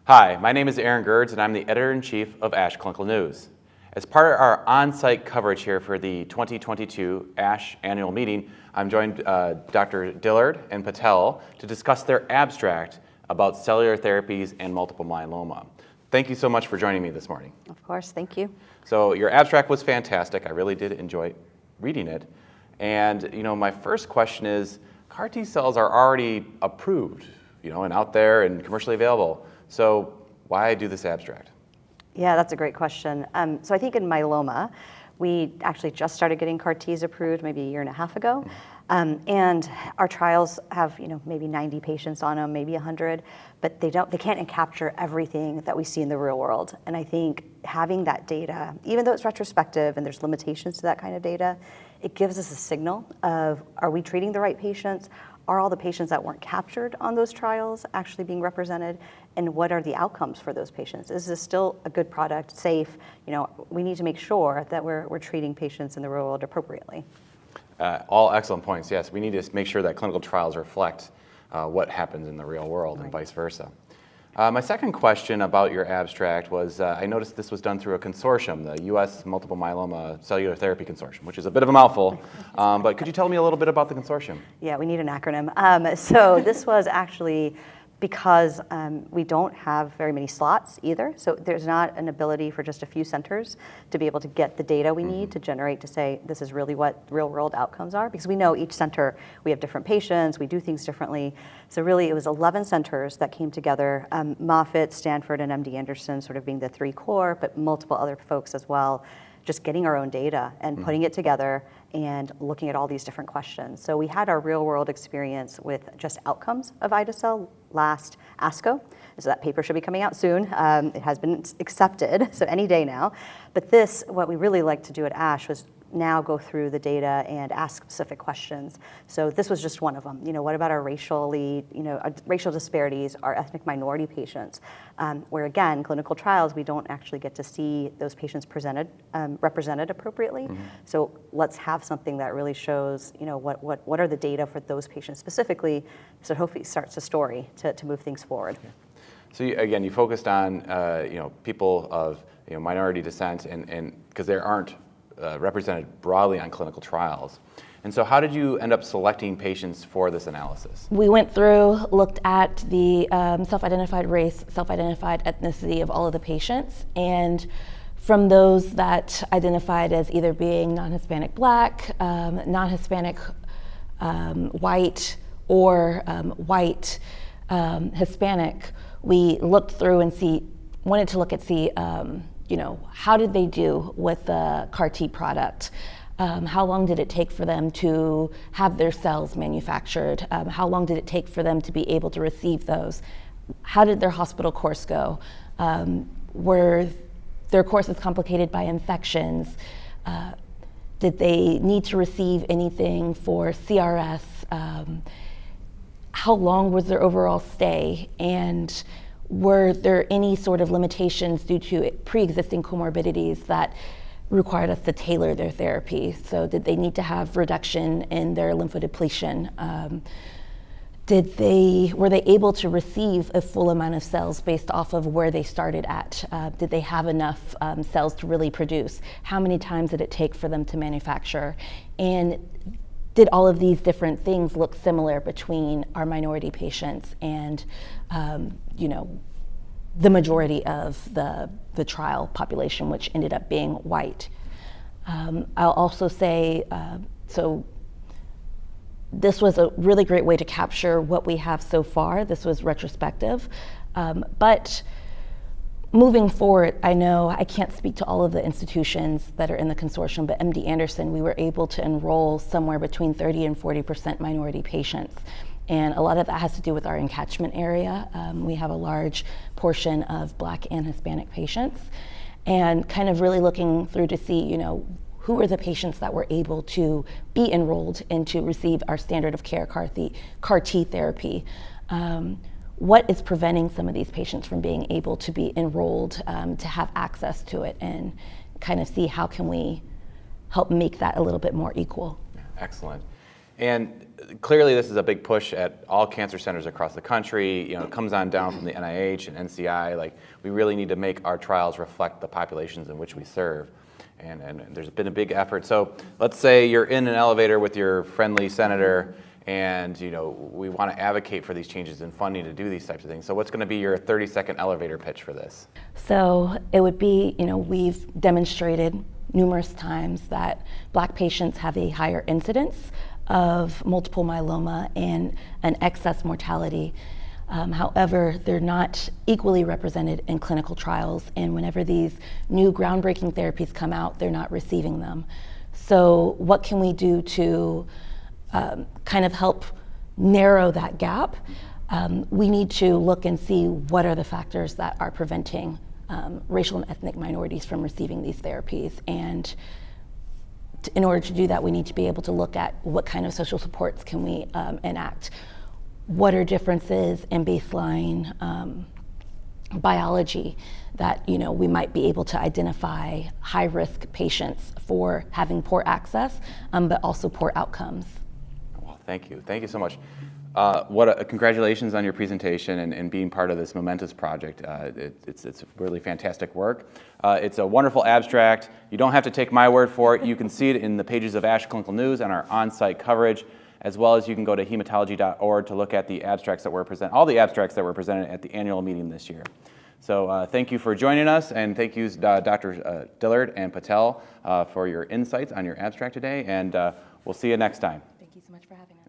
Hi, my name is Aaron Gerds, and I'm the Editor-in-Chief of ASH Clinical News. As part of our on-site coverage here for the 2022 ASH annual meeting, I'm joined Dr. Dillard and Patel to discuss their abstract about cellular therapies and multiple myeloma. Thank you so much for joining me this morning. Of course, thank you. So your abstract was fantastic. I really did enjoy reading it. And my first question is, CAR T cells are already approved, and out there and commercially available. So why do this abstract? Yeah, that's a great question. So I think in myeloma, we actually just started getting CAR Ts approved maybe a year and a half ago. And our trials have maybe 90 patients on them, maybe 100, but they can't capture everything that we see in the real world. And I think having that data, even though it's retrospective and there's limitations to that kind of data, it gives us a signal of, are we treating the right patients? Are all the patients that weren't captured on those trials actually being represented? And what are the outcomes for those patients? Is this still a good product, safe? We need to make sure that we're treating patients in the real world appropriately. All excellent points, yes. We need to make sure that clinical trials reflect what happens in the real world and vice versa. My second question about your abstract was, I noticed this was done through a consortium, the U.S. Multiple Myeloma Cellular Therapy Consortium, which is a bit of a mouthful, but could you tell me a little bit about the consortium? Yeah, we need an acronym. So this was actually because we don't have very many slots either. So there's not an ability for just a few centers to be able to get the data we need to generate to say, this is really what real world outcomes are. Because we know each center, we have different patients, we do things differently. So really it was 11 centers that came together, Moffitt, Stanford, and MD Anderson sort of being the three core, but multiple other folks as well, just getting our own data and putting it together and looking at all these different questions. So we had our real world experience with just outcomes of ide-cel last ASCO. So that paper should be coming out soon. It has been accepted, so any day now. But what we really liked to do at ASH was now go through the data and ask specific questions. So this was just one of them. What about our racial disparities, our ethnic minority patients? Where again, clinical trials, we don't actually get to see those patients represented appropriately. So let's have something that really shows, what are the data for those patients specifically, so hopefully it starts a story to move things forward. So again, you focused on people of minority descent, and because there aren't represented broadly on clinical trials. And so how did you end up selecting patients for this analysis? We went through, looked at the self-identified race, self-identified ethnicity of all of the patients, and from those that identified as either being non-Hispanic Black, non-Hispanic white, or white Hispanic, we looked through and wanted to look at how did they do with the CAR T product? How long did it take for them to have their cells manufactured? How long did it take for them to be able to receive those? How did their hospital course go? Were their courses complicated by infections? Did they need to receive anything for CRS? How long was their overall stay? And were there any sort of limitations due to pre-existing comorbidities that required us to tailor their therapy? So did they need to have reduction in their lymphodepletion? Were they able to receive a full amount of cells based off of where they started at? Did they have enough cells to really produce? How many times did it take for them to manufacture? And did all of these different things look similar between our minority patients and the majority of the trial population, which ended up being white? I'll also say, so this was a really great way to capture what we have so far. This was retrospective, but moving forward, I know I can't speak to all of the institutions that are in the consortium, but MD Anderson, we were able to enroll somewhere between 30 and 40% minority patients. And a lot of that has to do with our encatchment area. We have a large portion of Black and Hispanic patients, and kind of really looking through to see, who are the patients that were able to be enrolled and to receive our standard of care CAR T therapy. What is preventing some of these patients from being able to be enrolled, to have access to it, and kind of see how can we help make that a little bit more equal. Excellent. And clearly this is a big push at all cancer centers across the country. You know, it comes on down from the NIH and NCI. Like, we really need to make our trials reflect the populations in which we serve. And there's been a big effort. So let's say you're in an elevator with your friendly senator, and you know, we want to advocate for these changes in funding to do these types of things. So what's going to be your 30-second elevator pitch for this? So it would be, you know, we've demonstrated numerous times that Black patients have a higher incidence of multiple myeloma and an excess mortality. However, they're not equally represented in clinical trials, and whenever these new groundbreaking therapies come out, they're not receiving them. So what can we do to kind of help narrow that gap? We need to look and see what are the factors that are preventing racial and ethnic minorities from receiving these therapies. And in order to do that, we need to be able to look at what kind of social supports can we enact. What are differences in baseline biology that, you know, we might be able to identify high-risk patients for having poor access, but also poor outcomes. Well, thank you. Thank you so much. Congratulations on your presentation and being part of this momentous project. It's really fantastic work. It's a wonderful abstract. You don't have to take my word for it. You can see it in the pages of ASH Clinical News and our on-site coverage, as well as you can go to hematology.org to look at the abstracts that were all the abstracts that were presented at the annual meeting this year. So thank you for joining us, and thank you, Dr. Dillard and Patel, for your insights on your abstract today, and we'll see you next time. Thank you so much for having us.